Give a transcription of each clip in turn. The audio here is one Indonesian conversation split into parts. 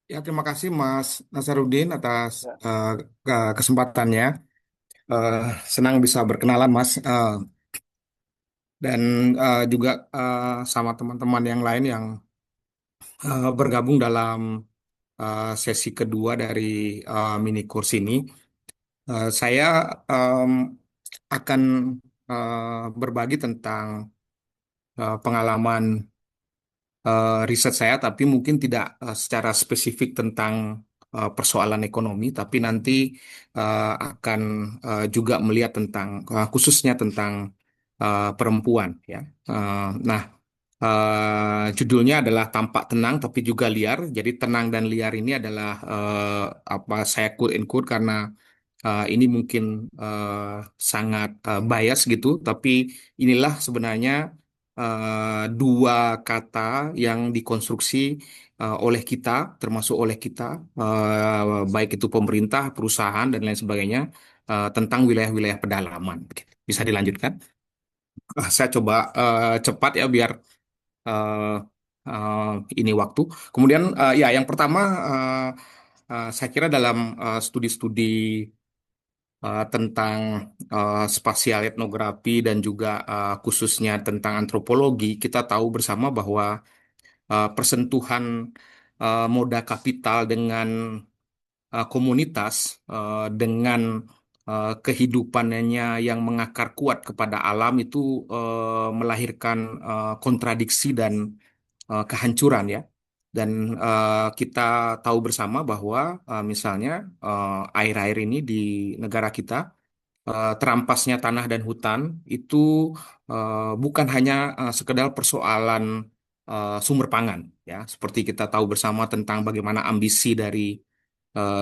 Ya, terima kasih Mas Nasaruddin atas Ya, kesempatannya. Eh, Senang bisa berkenalan Mas. Dan juga sama teman-teman yang lain yang bergabung dalam sesi kedua dari mini course ini. Saya em, akan berbagi tentang pengalaman riset saya, tapi mungkin tidak secara spesifik tentang persoalan ekonomi, tapi nanti akan juga melihat tentang khususnya tentang perempuan, ya. Nah, judulnya adalah Tampak Tenang tapi juga Liar. Jadi tenang dan liar ini adalah apa saya quote and quote karena ini mungkin sangat bias gitu, tapi inilah sebenarnya dua kata yang dikonstruksi oleh kita, termasuk oleh kita, baik itu pemerintah, perusahaan, dan lain sebagainya, tentang wilayah-wilayah pedalaman. Bisa dilanjutkan? Saya coba cepat ya biar eh, eh, ini waktu. Kemudian ya yang pertama saya kira dalam studi-studi tentang spasial etnografi dan juga khususnya tentang antropologi, kita tahu bersama bahwa persentuhan moda kapital dengan komunitas dengan kehidupannya yang mengakar kuat kepada alam itu melahirkan kontradiksi dan kehancuran ya. Dan kita tahu bersama bahwa misalnya air-air ini di negara kita terampasnya tanah dan hutan itu bukan hanya sekedar persoalan sumber pangan ya, seperti kita tahu bersama tentang bagaimana ambisi dari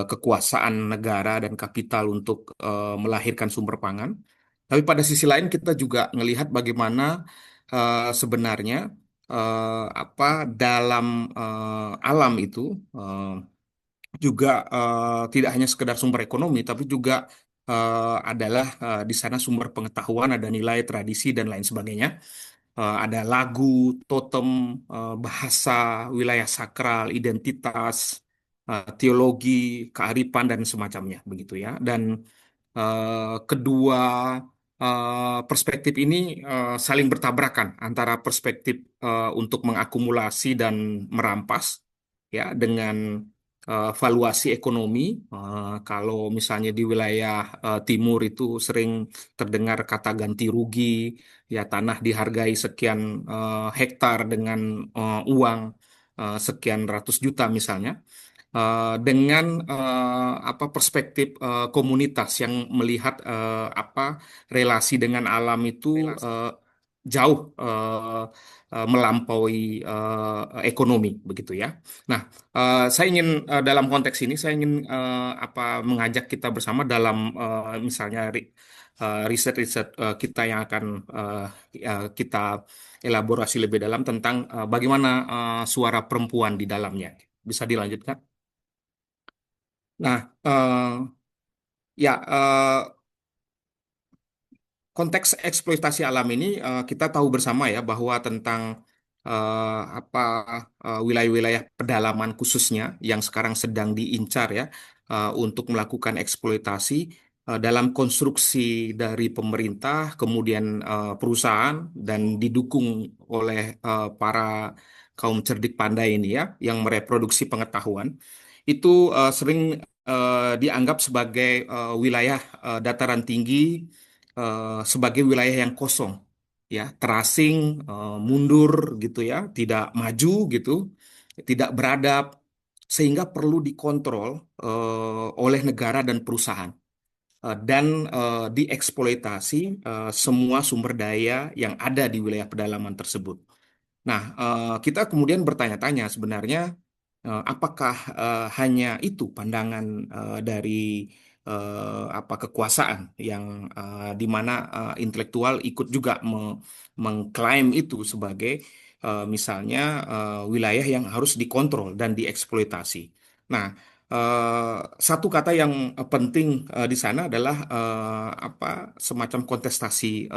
kekuasaan negara dan kapital untuk melahirkan sumber pangan. Tapi pada sisi lain kita juga melihat bagaimana sebenarnya apa dalam alam itu eh, juga tidak hanya sekedar sumber ekonomi, tapi juga adalah di sana sumber pengetahuan, ada nilai, tradisi, dan lain sebagainya. Ada lagu, totem, bahasa, wilayah sakral, identitas, teologi, kearifan, dan semacamnya, begitu ya. Dan kedua perspektif ini saling bertabrakan antara perspektif untuk mengakumulasi dan merampas ya dengan valuasi ekonomi. Kalau misalnya di wilayah timur itu sering terdengar kata ganti rugi, ya tanah dihargai sekian hektar dengan uang sekian ratus juta misalnya. Dengan apa perspektif komunitas yang melihat apa relasi dengan alam itu eh, jauh melampaui ekonomi begitu ya. Nah, saya ingin dalam konteks ini saya ingin apa mengajak kita bersama dalam misalnya riset-riset kita yang akan kita elaborasi lebih dalam tentang bagaimana suara perempuan di dalamnya. Bisa dilanjutkan? Nah, ya konteks eksploitasi alam ini kita tahu bersama ya bahwa tentang apa wilayah-wilayah pedalaman khususnya yang sekarang sedang diincar ya untuk melakukan eksploitasi dalam konstruksi dari pemerintah, kemudian perusahaan dan didukung oleh para kaum cerdik pandai ini ya yang mereproduksi pengetahuan itu sering dianggap sebagai wilayah dataran tinggi sebagai wilayah yang kosong, ya, terasing, mundur gitu ya, tidak maju gitu, tidak beradab, sehingga perlu dikontrol oleh negara dan perusahaan dan dieksploitasi semua sumber daya yang ada di wilayah pedalaman tersebut. Nah, kita kemudian bertanya-tanya sebenarnya apakah hanya itu pandangan dari apa kekuasaan yang di mana intelektual ikut juga mengklaim itu sebagai misalnya wilayah yang harus dikontrol dan dieksploitasi. Nah, satu kata yang penting di sana adalah apa semacam kontestasi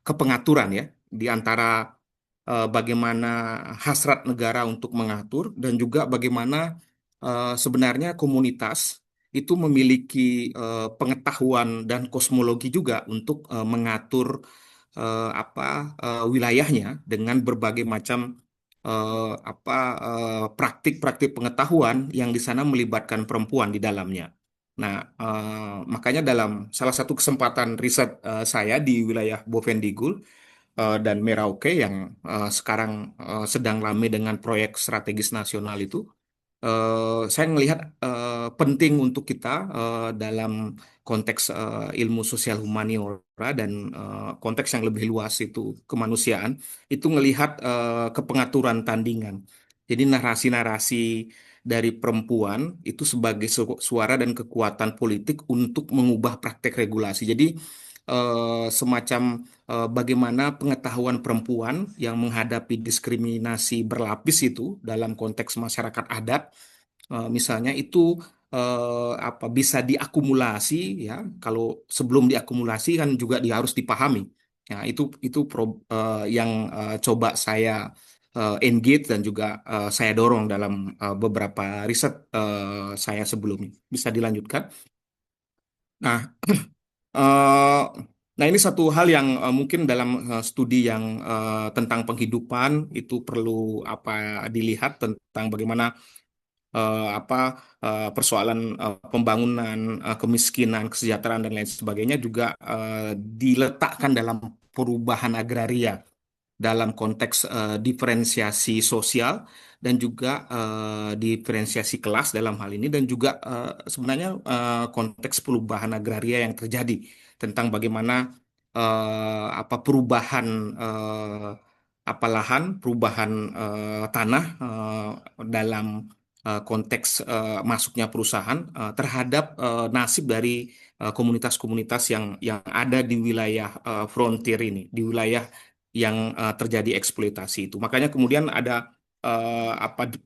kepengaturan ya di antara bagaimana hasrat negara untuk mengatur dan juga bagaimana sebenarnya komunitas itu memiliki pengetahuan dan kosmologi juga untuk mengatur wilayahnya dengan berbagai macam praktik-praktik pengetahuan yang di sana melibatkan perempuan di dalamnya. Nah, makanya dalam salah satu kesempatan riset saya di wilayah Bovendigul dan Merauke yang sekarang sedang ramai dengan proyek strategis nasional itu, saya melihat penting untuk kita dalam konteks ilmu sosial humaniora dan konteks yang lebih luas itu kemanusiaan itu melihat kepengaturan tandingan. Jadi narasi-narasi dari perempuan itu sebagai suara dan kekuatan politik untuk mengubah praktek regulasi. Jadi semacam bagaimana pengetahuan perempuan yang menghadapi diskriminasi berlapis itu dalam konteks masyarakat adat misalnya itu bisa diakumulasi ya. Kalau sebelum diakumulasi kan juga dia harus dipahami. Nah, yang coba saya engage dan juga saya dorong dalam beberapa riset saya sebelumnya. Bisa dilanjutkan. Nah, eh, nah ini satu hal yang mungkin dalam studi yang tentang penghidupan itu perlu apa dilihat tentang bagaimana apa persoalan pembangunan, kemiskinan, kesejahteraan dan lain sebagainya juga diletakkan dalam perubahan agraria dalam konteks diferensiasi sosial dan juga diferensiasi kelas dalam hal ini dan juga sebenarnya konteks perubahan agraria yang terjadi tentang bagaimana perubahan lahan, perubahan tanah dalam konteks masuknya perusahaan terhadap nasib dari komunitas-komunitas yang ada di wilayah frontier ini, di wilayah yang terjadi eksploitasi itu. Makanya kemudian ada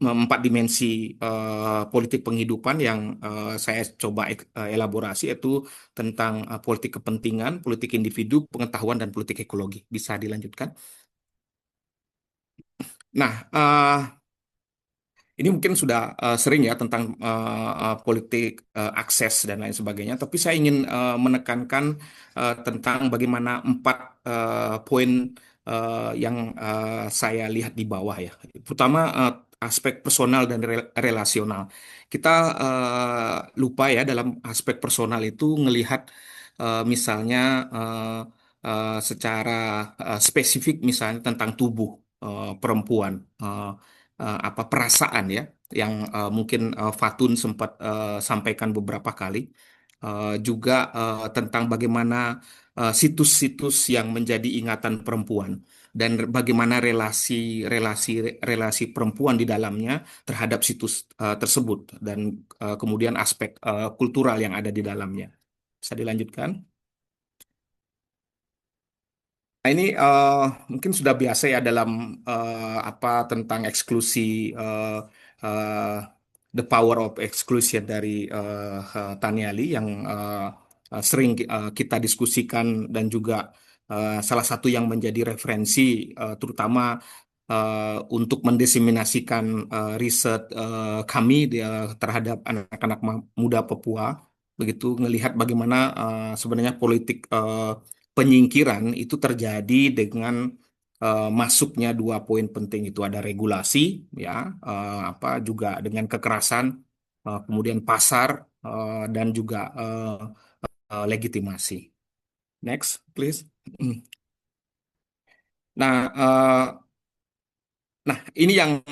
empat dimensi politik penghidupan yang saya coba elaborasi yaitu tentang politik kepentingan, politik individu, pengetahuan dan politik ekologi. Bisa dilanjutkan. Nah, ini mungkin sudah sering ya tentang politik akses dan lain sebagainya, tapi saya ingin menekankan tentang bagaimana empat poin yang saya lihat di bawah ya. Pertama, aspek personal dan relasional. Kita lupa ya dalam aspek personal itu ngelihat misalnya secara spesifik misalnya tentang tubuh perempuan. Perasaan ya yang mungkin Fatun sempat sampaikan beberapa kali juga tentang bagaimana situs-situs yang menjadi ingatan perempuan dan bagaimana relasi perempuan di dalamnya terhadap situs tersebut dan kemudian aspek kultural yang ada di dalamnya. Bisa dilanjutkan? Nah, ini mungkin sudah biasa ya dalam tentang eksklusi eh, eh, the power of exclusion dari Taniali yang sering kita diskusikan dan juga salah satu yang menjadi referensi terutama untuk mendiseminasikan riset kami terhadap anak-anak muda Papua begitu ngelihat bagaimana sebenarnya politik penyingkiran itu terjadi dengan masuknya dua poin penting itu ada regulasi ya juga dengan kekerasan kemudian pasar dan juga legitimasi. Next, please. Nah, ini yang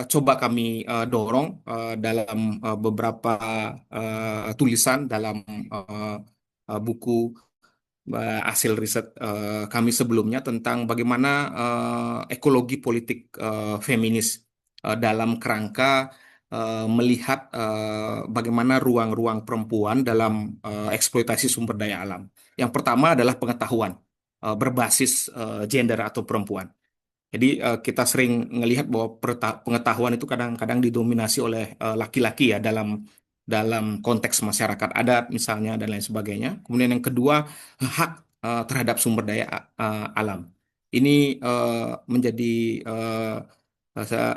coba kami dorong dalam beberapa tulisan dalam buku hasil riset kami sebelumnya tentang bagaimana ekologi politik feminis dalam kerangka melihat bagaimana ruang-ruang perempuan dalam eksploitasi sumber daya alam. Yang pertama adalah pengetahuan berbasis gender atau perempuan. Jadi kita sering melihat bahwa pengetahuan itu kadang-kadang didominasi oleh laki-laki ya dalam dalam konteks masyarakat adat misalnya dan lain sebagainya. Kemudian yang kedua hak terhadap sumber daya alam. ini eh, menjadi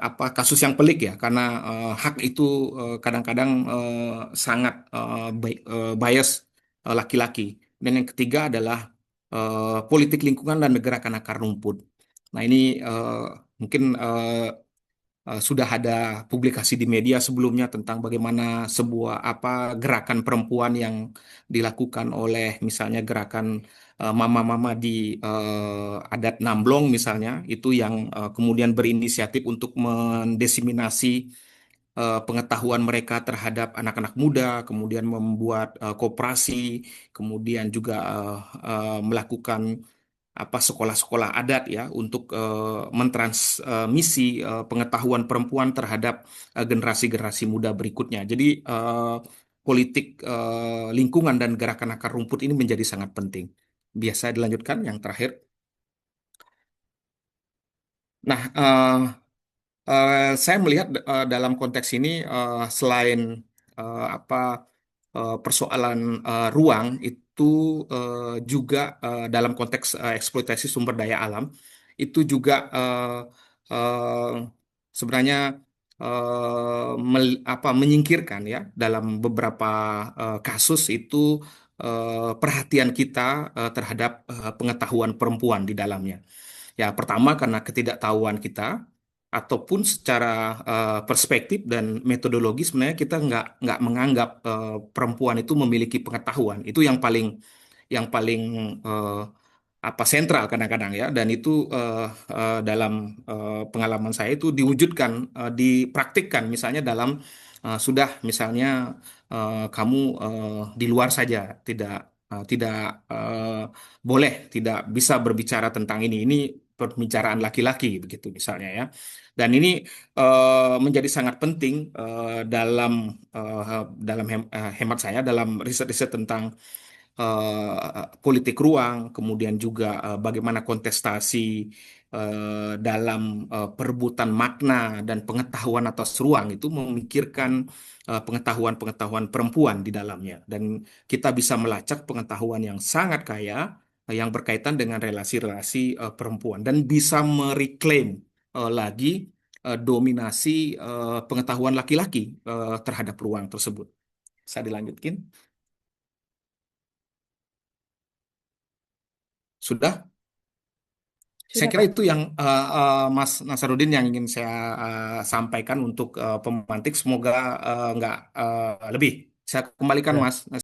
apa kasus yang pelik ya, karena hak itu kadang-kadang sangat bias laki-laki. Dan yang ketiga adalah politik lingkungan dan gerakan akar rumput. Nah ini mungkin sudah ada publikasi di media sebelumnya tentang bagaimana sebuah apa gerakan perempuan yang dilakukan oleh misalnya gerakan mama-mama di adat Namblong misalnya itu yang kemudian berinisiatif untuk mendesiminasi pengetahuan mereka terhadap anak-anak muda, kemudian membuat koperasi, kemudian juga melakukan apa sekolah-sekolah adat ya untuk mentransmisi pengetahuan perempuan terhadap generasi-generasi muda berikutnya. Jadi politik lingkungan dan gerakan akar rumput ini menjadi sangat penting. Biasa dilanjutkan yang terakhir. Nah, saya melihat dalam konteks ini selain apa persoalan ruang itu juga dalam konteks eksploitasi sumber daya alam itu juga eh, sebenarnya apa menyingkirkan ya dalam beberapa kasus itu perhatian kita terhadap pengetahuan perempuan di dalamnya. Ya, pertama karena ketidaktahuan kita, ataupun secara perspektif dan metodologi sebenarnya kita nggak menganggap perempuan itu memiliki pengetahuan. Itu yang paling eh, apa sentral kadang-kadang ya. Dan itu dalam pengalaman saya itu diwujudkan, dipraktikkan misalnya dalam sudah misalnya kamu di luar saja, tidak tidak boleh tidak bisa berbicara tentang ini. Ini pembicaraan laki-laki begitu misalnya ya. Dan ini menjadi sangat penting dalam hemat saya dalam riset-riset tentang politik ruang, kemudian juga bagaimana kontestasi dalam perebutan makna dan pengetahuan atas ruang itu memikirkan pengetahuan-pengetahuan perempuan di dalamnya. Dan kita bisa melacak pengetahuan yang sangat kaya yang berkaitan dengan relasi-relasi perempuan dan bisa mereklaim lagi dominasi pengetahuan laki-laki terhadap ruang tersebut. Bisa dilanjutkan? Sudah? Saya Sudah, kira Pak. itu yang Mas Nasarudin yang ingin saya sampaikan untuk pemantik. Semoga nggak lebih. Saya kembalikan Ya. Mas